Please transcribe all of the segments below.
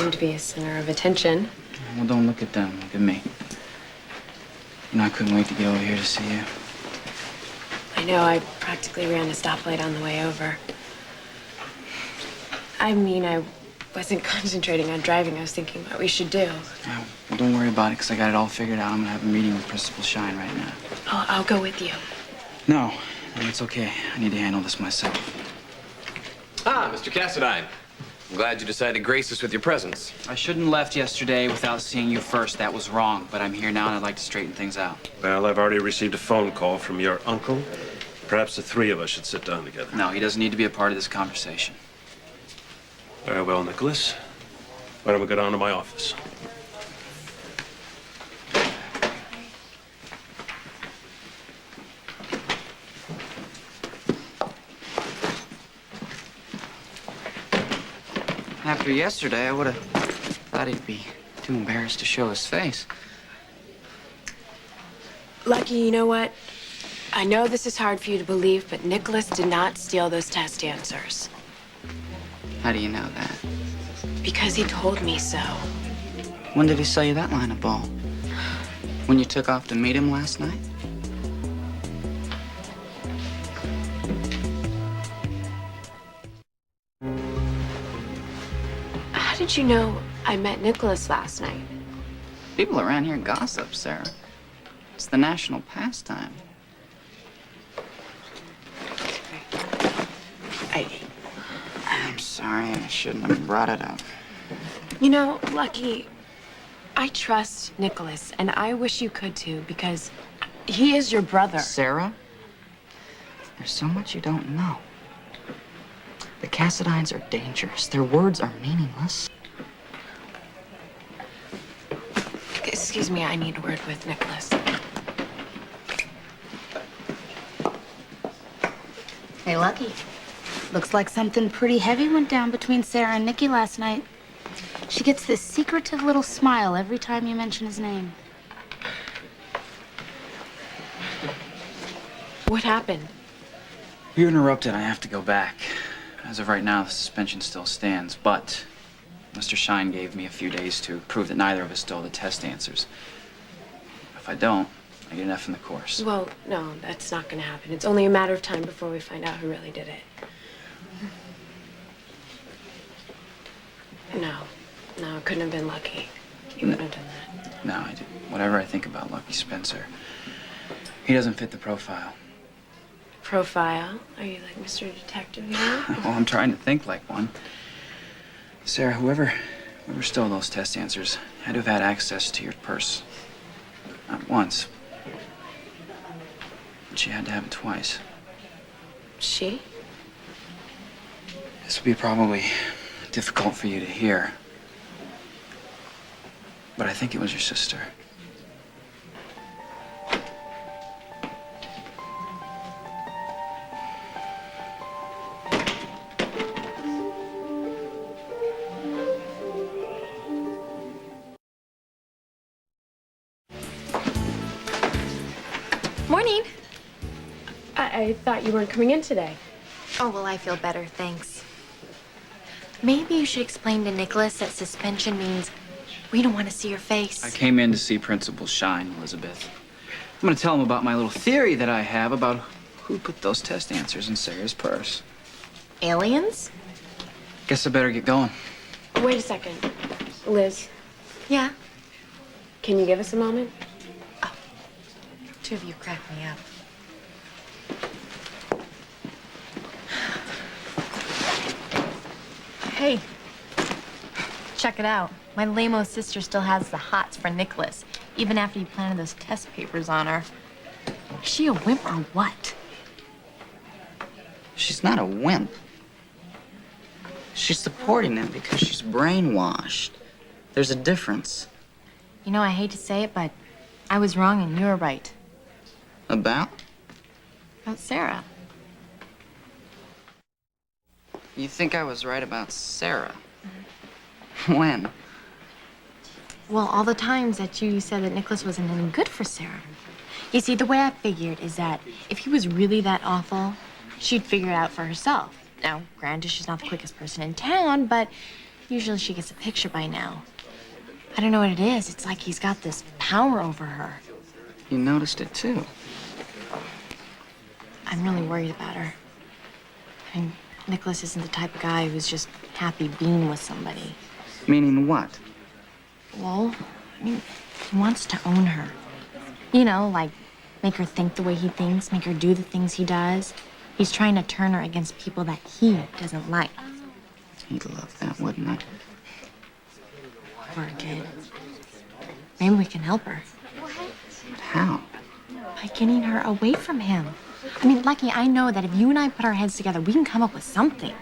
seem to be a center of attention. Well, don't look at them. Look at me. You know, I couldn't wait to get over here to see you. I know, I practically ran a stoplight on the way over. I mean, I wasn't concentrating on driving. I was thinking what we should do. Yeah, well, don't worry about it, because I got it all figured out. I'm going to have a meeting with Principal Shine right now. I'll go with you. No, it's okay. I need to handle this myself. Ah, Mr. Cassadine. I'm glad you decided to grace us with your presence. I shouldn't have left yesterday without seeing you first. That was wrong, but I'm here now and I'd like to straighten things out. Well, I've already received a phone call from your uncle. Perhaps the three of us should sit down together. No, he doesn't need to be a part of this conversation. Very well, Nicholas. Why don't we go down to my office? After yesterday, I would have thought he'd be too embarrassed to show his face. Lucky, you know what? I know this is hard for you to believe, but Nikolas did not steal those test answers. How do you know that? Because he told me so. When did he sell you that line of ball? When you took off to meet him last night? How did you know I met Nikolas last night? People around here gossip, Sarah. It's the national pastime. I'm sorry, I shouldn't have brought it up. You know, Lucky, I trust Nikolas, and I wish you could too, because he is your brother. Sarah, there's so much you don't know. The Cassadines are dangerous. Their words are meaningless. Excuse me, I need a word with Nikolas. Hey, Lucky. Looks like something pretty heavy went down between Sarah and Nikki last night. She gets this secretive little smile every time you mention his name. What happened? You interrupted. I have to go back. As of right now, the suspension still stands, but Mr. Shine gave me a few days to prove that neither of us stole the test answers. If I don't, I get an F in the course. Well, no, that's not gonna happen. It's only a matter of time before we find out who really did it. No, it couldn't have been Lucky. He wouldn't have done that. No, I do. Whatever I think about Lucky Spencer, he doesn't fit the profile. Profile? Are you like Mr. Detective now? Well, I'm trying to think like one. Sarah, whoever stole those test answers had to have had access to your purse. Not once. But she had to have it twice. She? This will be probably difficult for you to hear. But I think it was your sister. Morning. I thought you weren't coming in today. Oh, well, I feel better, thanks. Maybe you should explain to Nicholas that suspension means we don't want to see your face. I came in to see Principal Shine, Elizabeth. I'm gonna tell him about my little theory that I have about who put those test answers in Sarah's purse. Aliens? Guess I better get going. Wait a second. Liz, Yeah. can you give us a moment? Two of you crack me up. Hey, check it out. My lame-o sister still has the hots for Nicholas, even after he planted those test papers on her. Is she a wimp or what? She's not a wimp. She's supporting him because she's brainwashed. There's a difference. You know, I hate to say it, but I was wrong and you were right. About? About Sarah. You think I was right about Sarah? When? Well, all the times that you said that Nicholas wasn't any good for Sarah. You see, the way I figured is that if he was really that awful, she'd figure it out for herself. Now, granted, she's not the quickest person in town, but Usually she gets a picture by now. I don't know what it is. It's like he's got this power over her. You noticed it too. I'm really worried about her. I mean, Nikolas isn't the type of guy who's just happy being with somebody. Meaning what? Well, I mean, he wants to own her. You know, like make her think the way he thinks, make her do the things he does. He's trying to turn her against people that he doesn't like. He'd love that, wouldn't I? Poor kid. Maybe we can help her How? by getting her away from him. I mean, Lucky, I know that if you and I put our heads together, we can come up with something.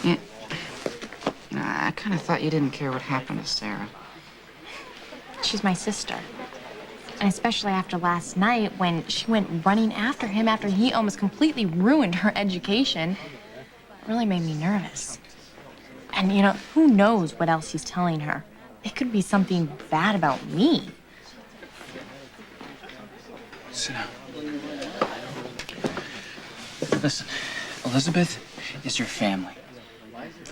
Yeah. I kind of thought you didn't care what happened to Sarah. She's my sister. And especially after last night when she went running after him after he almost completely ruined her education. It really made me nervous. And, you know, who knows what else he's telling her? It could be something bad about me. Sit down. Listen, Elizabeth is your family.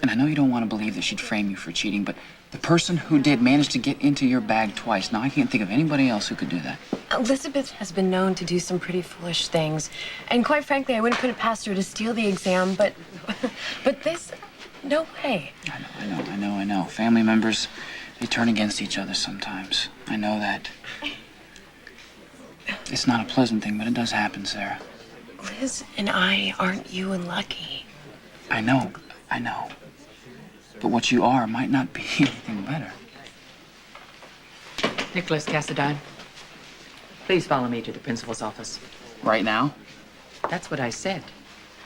And I know you don't want to believe that she'd frame you for cheating, but the person who did managed to get into your bag twice. Now, I can't think of anybody else who could do that. Elizabeth has been known to do some pretty foolish things. And quite frankly, I wouldn't put it past her to steal the exam, but this, no way. I know. Family members, they turn against each other sometimes. I know that. It's not a pleasant thing, but it does happen, Sarah. Liz and I aren't you and Lucky. I know. But what you are might not be anything better. Nikolas Cassadine, please follow me to the principal's office. Right now? That's what I said.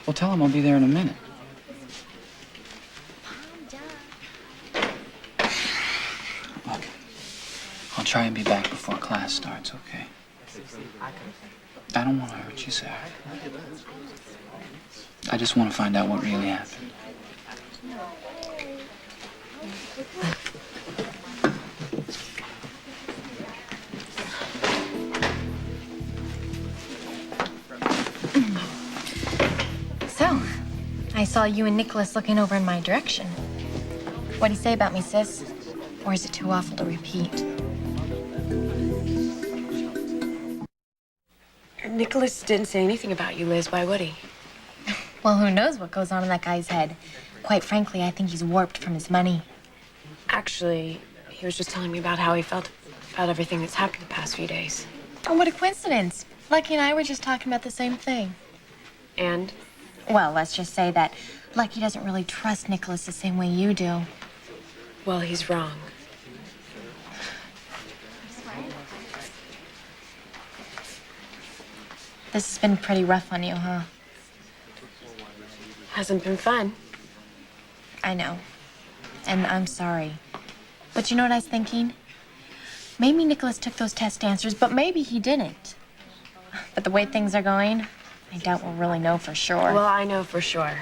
Well, tell him I'll be there in a minute. Look, I'll try and be back before class starts, okay? I don't want to hurt you, Sarah. I just want to find out what really happened. So, I saw you and Nikolas looking over in my direction. What'd he say about me, sis? Or is it too awful to repeat? Nikolas didn't say anything about you, Liz. Why would he? Well, who knows what goes on in that guy's head? Quite frankly, I think he's warped from his money. Actually, he was just telling me about how he felt about everything that's happened the past few days. Oh, what a coincidence. Lucky and I were just talking about the same thing. And? Well, let's just say that Lucky doesn't really trust Nikolas the same way you do. Well, he's wrong. This has been pretty rough on you, huh? Hasn't been fun. I know. And I'm sorry. But you know what I was thinking? Maybe Nikolas took those test answers, but maybe he didn't. But the way things are going, I doubt we'll really know for sure. Well, I know for sure.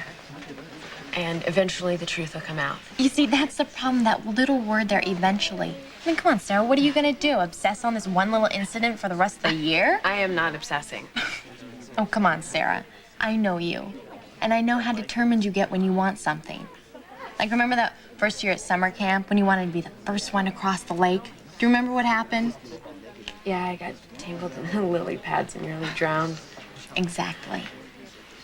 And eventually the truth will come out. You see, that's the problem, that little word there, eventually. I mean, come on, Sarah, what are you gonna do? Obsess on this one little incident for the rest of the year? I am not obsessing. Oh, come on, Sarah. I know you. And I know how determined you get when you want something. Like, remember that first year at summer camp when you wanted to be the first one to cross the lake? Do you remember what happened? Yeah, I got tangled in the lily pads and nearly drowned. Exactly.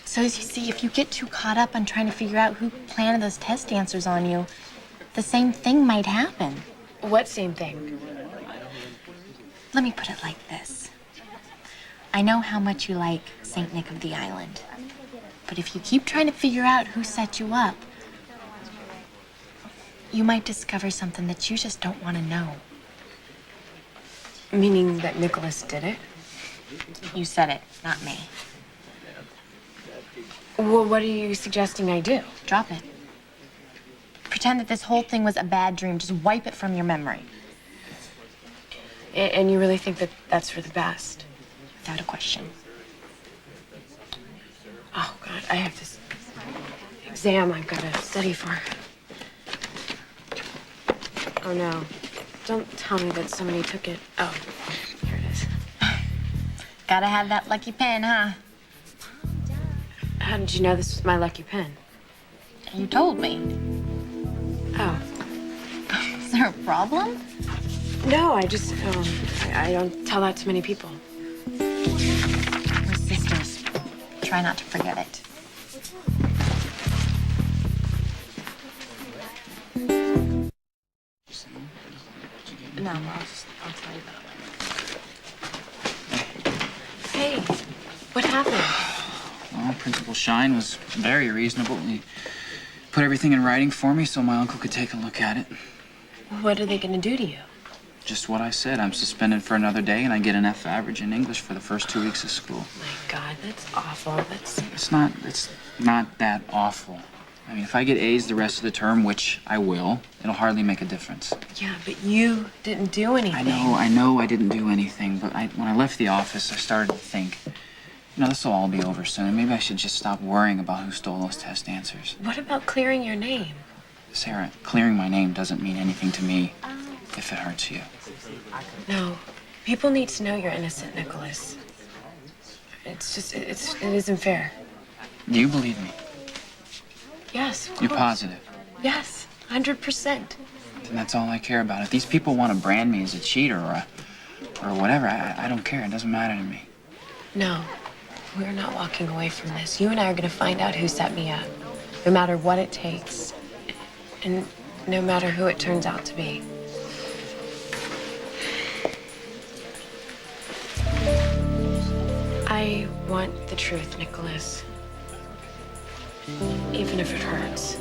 So as you see, if you get too caught up on trying to figure out who planted those test answers on you, the same thing might happen. What same thing? Let me put it like this. I know how much you like St. Nick of the Island. But if you keep trying to figure out who set you up, you might discover something that you just don't want to know. Meaning that Nikolas did it? You said it, not me. Well, what are you suggesting I do? Drop it. Pretend that this whole thing was a bad dream. Just wipe it from your memory. And you really think that that's for the best? Without a question. Oh, God, I have this exam I've got to study for. Oh, no. Don't tell me that somebody took it. Oh, here it is. Gotta have that lucky pen, huh? How did you know this was my lucky pen? You told me. Oh. Is there a problem? No, I just, I don't tell that to many people. We're sisters. Try not to forget it. No, I'll tell you about it. Hey, what happened? Well, Principal Shine was very reasonable. He put everything in writing for me so my uncle could take a look at it. What are they gonna do to you? Just what I said. I'm suspended for another day and I get an F average in English for the first 2 weeks of school. My God, that's awful. It's not that awful. I mean, if I get A's the rest of the term, which I will, it'll hardly make a difference. Yeah, but you didn't do anything. I know I didn't do anything, but when I left the office, I started to think, this will all be over soon. Maybe I should just stop worrying about who stole those test answers. What about clearing your name? Sarah, clearing my name doesn't mean anything to me if it hurts you. No, people need to know you're innocent, Nikolas. It's just, it isn't fair. Do you believe me? Yes, of You're course. positive? Yes, 100%. And that's all I care about. If these people want to brand me as a cheater or whatever, I don't care. It doesn't matter to me. No, we're not walking away from this. You and I are gonna find out who set me up, no matter what it takes, and no matter who it turns out to be. I want the truth, Nikolas. Even if it hurts.